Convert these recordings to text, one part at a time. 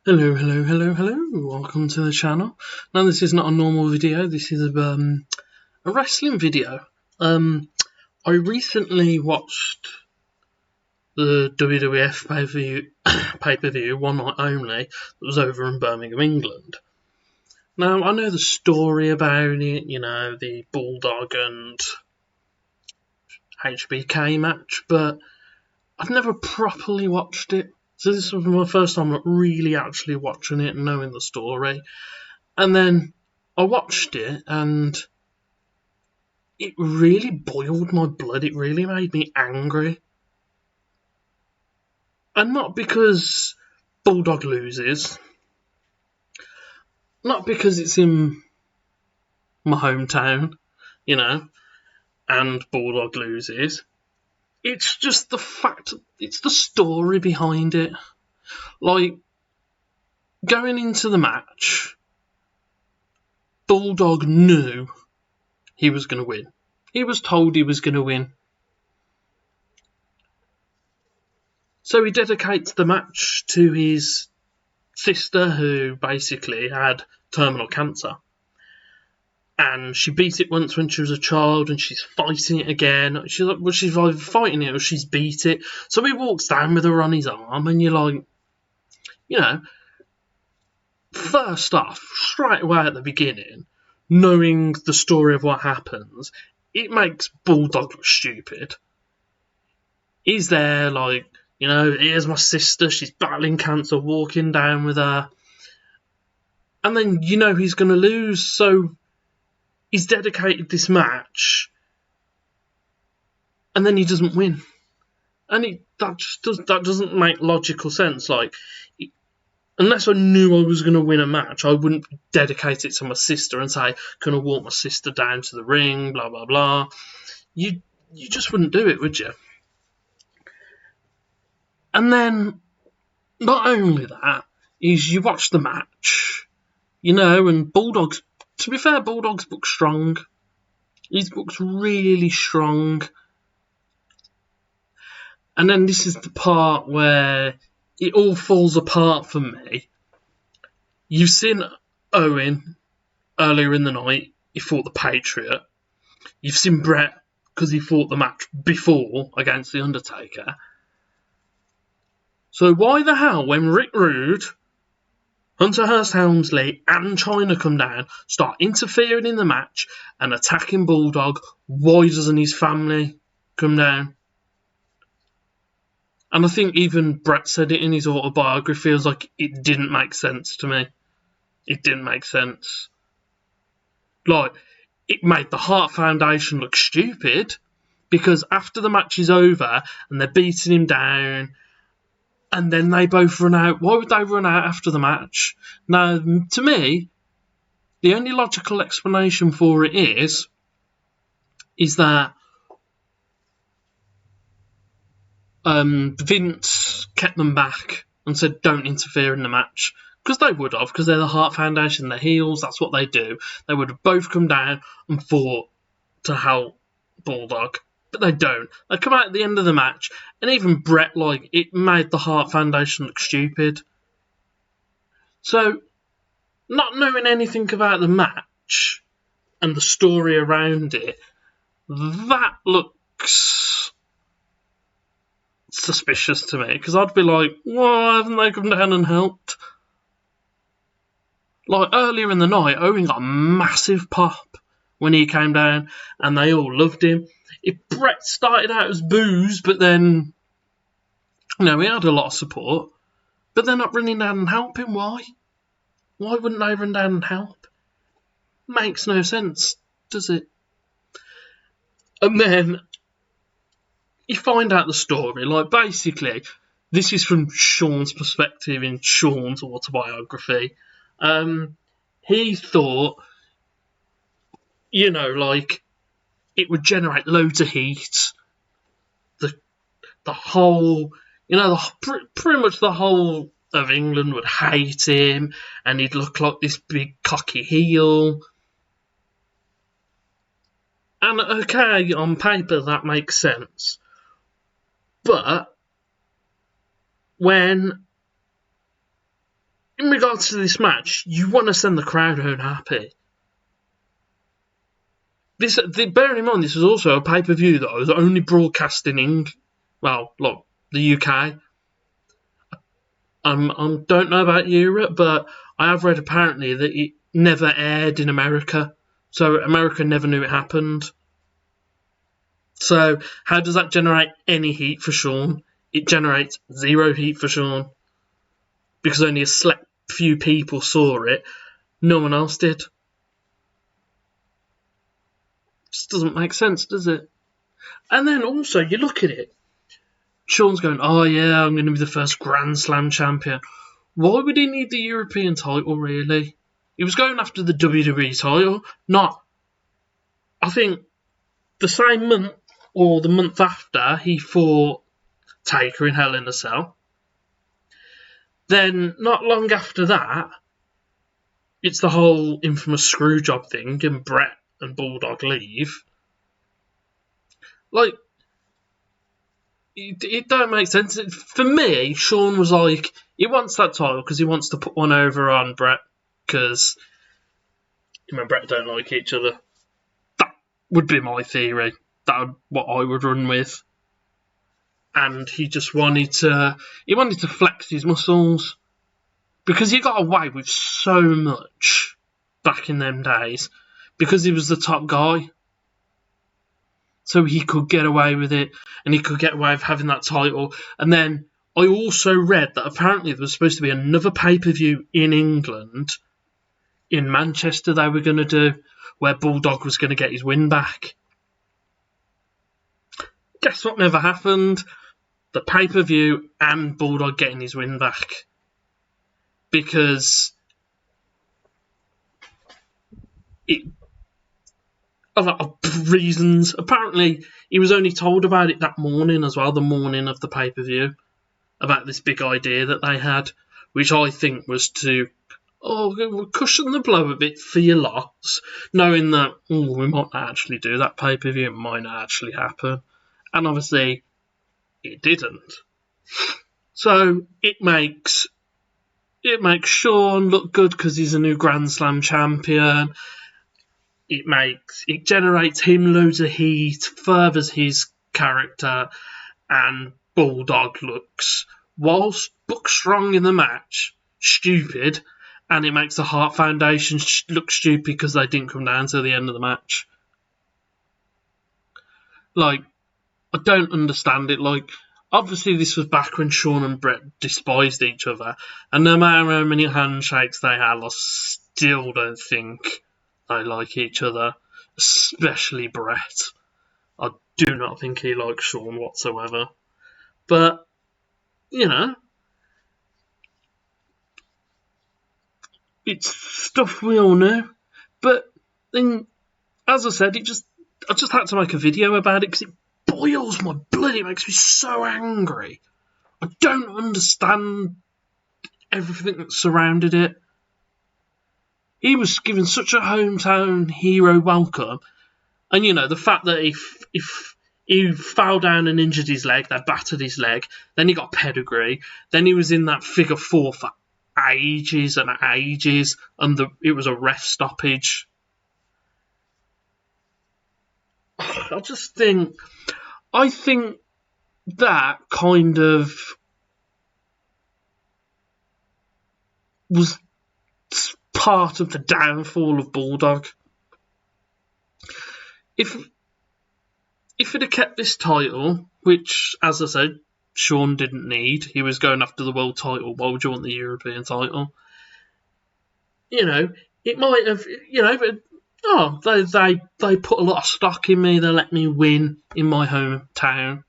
Hello. Welcome to the channel. Now, this is not a normal video. This is a wrestling video. I recently watched the WWF pay-per-view, one night only, that was over in Birmingham, England. Now, I know the story about it, the Bulldog and HBK match, but I've never properly watched it. So this was my first time really actually watching it and knowing the story. And then I watched it and it really boiled my blood. It really made me angry. And not because Bulldog loses. Not because it's in my hometown, and Bulldog loses. It's just the fact, it's the story behind it. Like, going into the match, Bulldog knew he was going to win. He was told he was going to win. So he dedicates the match to his sister, who basically had terminal cancer. And she beat it once when she was a child, and she's fighting it again. She's either fighting it or she's beat it. So he walks down with her on his arm, and you're like, first off, straight away at the beginning, knowing the story of what happens, it makes Bulldog look stupid. He's there like, here's my sister, she's battling cancer, walking down with her. And then he's going to lose, so he's dedicated this match, and then he doesn't win. And that doesn't make logical sense. Like, unless I knew I was going to win a match, I wouldn't dedicate it to my sister and say, can I walk my sister down to the ring, blah, blah, blah. You just wouldn't do it, would you? And then, not only that, is you watch the match, and Bulldog's, to be fair, Bulldog's book's strong. His book's really strong. And then this is the part where it all falls apart for me. You've seen Owen earlier in the night. He fought the Patriot. You've seen Brett because he fought the match before against The Undertaker. So why the hell, when Rick Rude, Hunter Hearst Helmsley and Chyna come down, start interfering in the match and attacking Bulldog, why doesn't his family come down? And I think even Brett said it in his autobiography, feels like it didn't make sense to me. It didn't make sense. Like, it made the Hart Foundation look stupid, because after the match is over and they're beating him down, and then they both run out. Why would they run out after the match? Now, to me, the only logical explanation for it is that Vince kept them back and said, don't interfere in the match. Because they would have, because they're the Hart Foundation, they're heels, that's what they do. They would have both come down and fought to help Bulldog. But they don't. They come out at the end of the match, and even Brett, it made the Hart Foundation look stupid. So, not knowing anything about the match and the story around it, that looks suspicious to me, because I'd be like, why haven't they come down and helped? Like, earlier in the night, Owen got a massive pop when he came down, and they all loved him. If Brett started out as booze, but then, he had a lot of support, but they're not running down and helping. Why? Why wouldn't they run down and help? Makes no sense, does it? And then you find out the story. Like, basically, this is from Sean's perspective in Sean's autobiography. He thought, it would generate loads of heat. The whole, pretty much the whole of England would hate him, and he'd look like this big cocky heel. And okay, on paper that makes sense. But when in regards to this match, you want to send the crowd home happy. Bearing in mind, this was also a pay-per-view that was only broadcasting in, the UK. I don't know about Europe, but I have read apparently that it never aired in America, so America never knew it happened. So how does that generate any heat for Sean? It generates zero heat for Sean because only a select few people saw it. No one else did. Just doesn't make sense, does it? And then also, you look at it. Sean's going, oh yeah, I'm going to be the first Grand Slam champion. Why would he need the European title, really? He was going after the WWE title, not... I think the same month, or the month after, he fought Taker in Hell in a Cell. Then, not long after that, it's the whole infamous screwjob thing, and Brett and Bulldog leave. Like, it don't make sense. For me, Sean was like, he wants that title because he wants to put one over on Brett because him and Brett don't like each other. That would be my theory. That would what I would run with. And he just wanted to flex his muscles because he got away with so much back in them days because he was the top guy. So he could get away with it, and he could get away with having that title. And then I also read that apparently there was supposed to be another pay-per-view in England, in Manchester they were going to do, where Bulldog was going to get his win back. Guess what never happened? The pay-per-view and Bulldog getting his win back. Because a lot of reasons. Apparently, he was only told about it that morning as well, the morning of the pay-per-view, about this big idea that they had, which I think was to cushion the blow a bit for your loss, knowing that we might not actually do that pay-per-view, it might not actually happen. And obviously, it didn't. So, it makes Sean look good because he's a new Grand Slam champion. It generates him loads of heat, furthers his character, and Bulldog looks, whilst book strong in the match, stupid, and it makes the Hart Foundation look stupid because they didn't come down to the end of the match. Like, I don't understand it. Like, obviously this was back when Sean and Brett despised each other, and no matter how many handshakes they had, I still don't think they like each other, especially Brett. I do not think he likes Sean whatsoever. But, it's stuff we all know. But then, as I said, I just had to make a video about it because it boils my blood. It makes me so angry. I don't understand everything that surrounded it. He was given such a hometown hero welcome. And, the fact that if he fell down and injured his leg, they battered his leg, then he got pedigree, then he was in that figure four for ages and ages, and it was a ref stoppage. I think that kind of was part of the downfall of Bulldog. If it had kept this title, which, as I said, Sean didn't need, he was going after the world title, why would you want the European title? It might have, they put a lot of stock in me, they let me win in my hometown.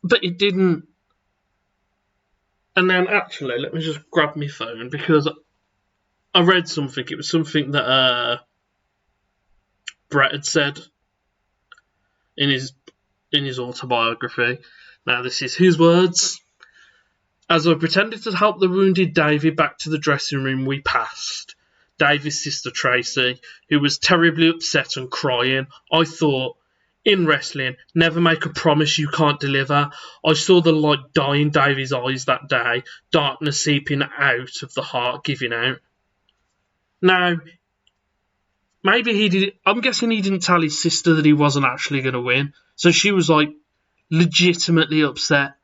But it didn't. And then, actually, let me just grab my phone, because I read something. It was something that Brett had said in his autobiography. Now, this is his words. As I pretended to help the wounded Davy back to the dressing room, we passed Davy's sister Tracy, who was terribly upset and crying. I thought, in wrestling, never make a promise you can't deliver. I saw the light die in Davy's eyes that day, darkness seeping out of the heart giving out. Now, maybe he did. I'm guessing he didn't tell his sister that he wasn't actually going to win, so she was like legitimately upset.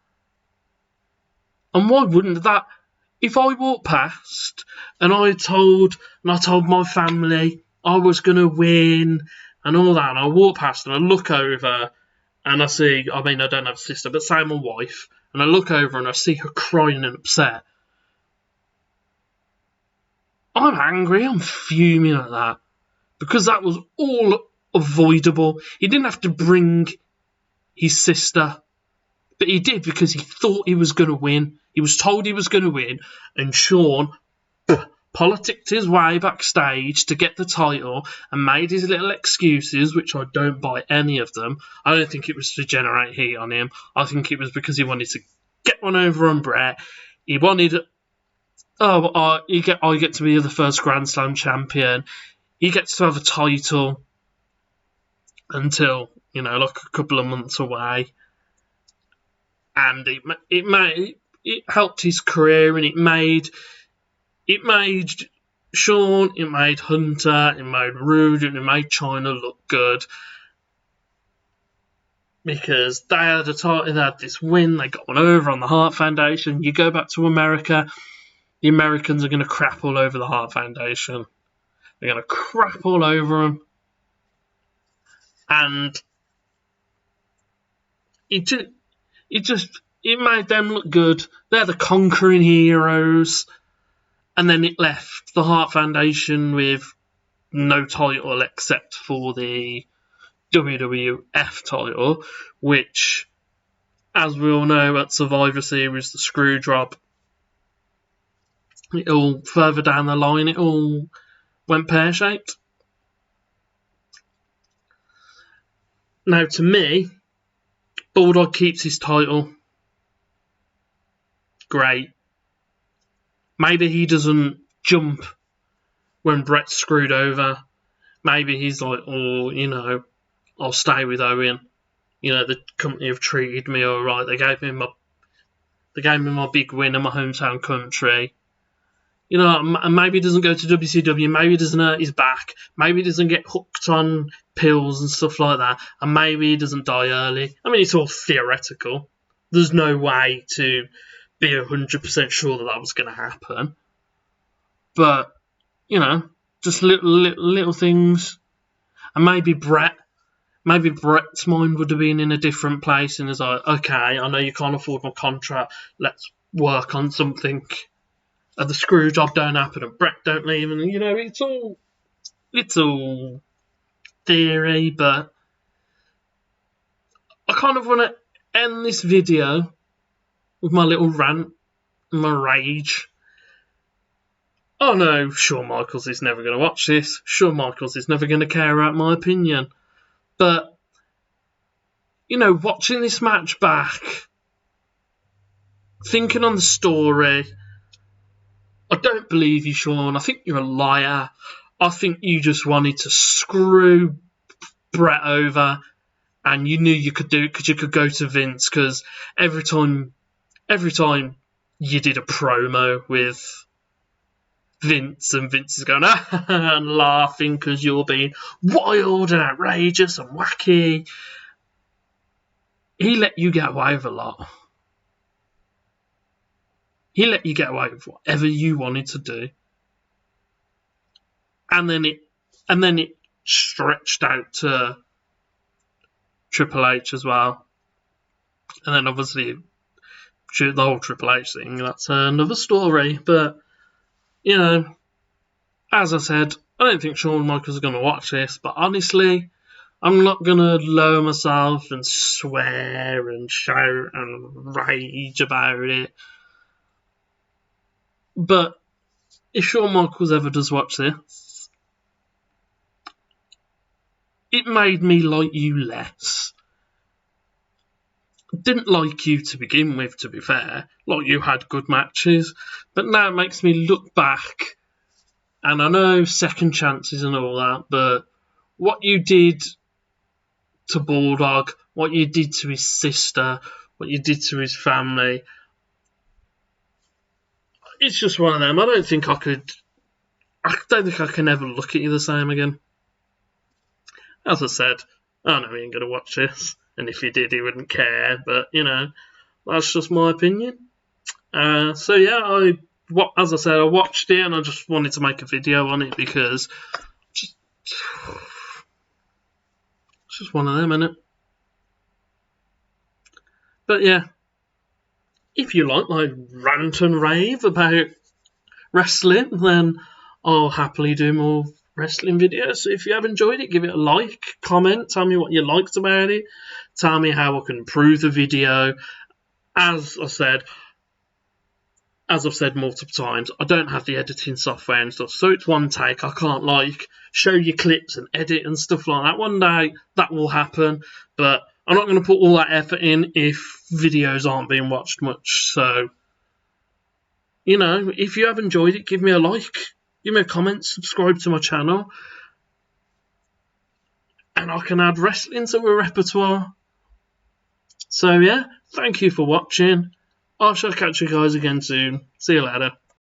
And why wouldn't that? If I walked past and I told my family I was going to win and all that, and I walk past and I look over and I see, I mean, I don't have a sister, but say my wife, and I look over and I see her crying and upset, I'm angry, I'm fuming at that, because that was all avoidable. He didn't have to bring his sister, but he did because he thought he was going to win. He was told he was going to win, and Sean politicked his way backstage to get the title and made his little excuses, which I don't buy any of them. I don't think it was to generate heat on him. I think it was because he wanted to get one over on Brett. He wanted, I get to be the first Grand Slam champion. He gets to have a title until, like a couple of months away. And it helped his career, and it made Sean, it made Hunter, it made Rude, and it made China look good. Because they had this win, they got one over on the Hart Foundation. You go back to America, the Americans are going to crap all over the Hart Foundation. They're going to crap all over them. And it made them look good. They're the conquering heroes. And then it left the Hart Foundation with no title except for the WWF title, which, as we all know, at Survivor Series, the screw job, it all further down the line, it all went pear-shaped. Now, to me, Bulldog keeps his title. Great. Maybe he doesn't jump when Brett's screwed over. Maybe he's like, I'll stay with Owen. The company have treated me all right. They gave me my big win in my hometown country. And maybe he doesn't go to WCW. Maybe he doesn't hurt his back. Maybe he doesn't get hooked on pills and stuff like that. And maybe he doesn't die early. I mean, it's all theoretical. There's no way to be 100% sure that was going to happen. But, just little things. And maybe Brett's mind would have been in a different place, and is like, okay, I know you can't afford my contract, let's work on something. And the screw job don't happen, and Brett don't leave, and it's all theory. But I kind of want to end this video with my little rant, my rage. Oh no, Shawn Michaels is never going to watch this. Shawn Michaels is never going to care about my opinion. But, watching this match back, thinking on the story, I don't believe you, Shawn. I think you're a liar. I think you just wanted to screw Brett over, and you knew you could do it because you could go to Vince, because every time you did a promo with Vince, and Vince is going and laughing because you're being wild and outrageous and wacky, he let you get away with a lot. He let you get away with whatever you wanted to do. And then it stretched out to Triple H as well. And then obviously the whole Triple H thing, that's another story. But, as I said, I don't think Shawn Michaels is going to watch this. But honestly, I'm not going to lower myself and swear and shout and rage about it. But if Shawn Michaels ever does watch this, it made me like you less. Didn't like you to begin with, to be fair. Like, you had good matches. But now it makes me look back, and I know second chances and all that, but what you did to Bulldog, what you did to his sister, what you did to his family. It's just one of them. I don't think I can ever look at you the same again. As I said, I know he ain't going to watch this, and if he did, he wouldn't care, but, that's just my opinion. So yeah, as I said, I watched it, and I just wanted to make a video on it, because it's just one of them, innit? But yeah, if you like my rant and rave about wrestling, then I'll happily do more wrestling videos. So if you have enjoyed it, give it a like, comment, tell me what you liked about it, tell me how I can improve the video. As I've said multiple times, I don't have the editing software and stuff, so it's one take. I can't show you clips and edit and stuff like that. One day that will happen, but I'm not going to put all that effort in if videos aren't being watched much. So, if you have enjoyed it, give me a like, give me a comment, subscribe to my channel, and I can add wrestling to a repertoire. So yeah, thank you for watching. I shall catch you guys again soon. See you later.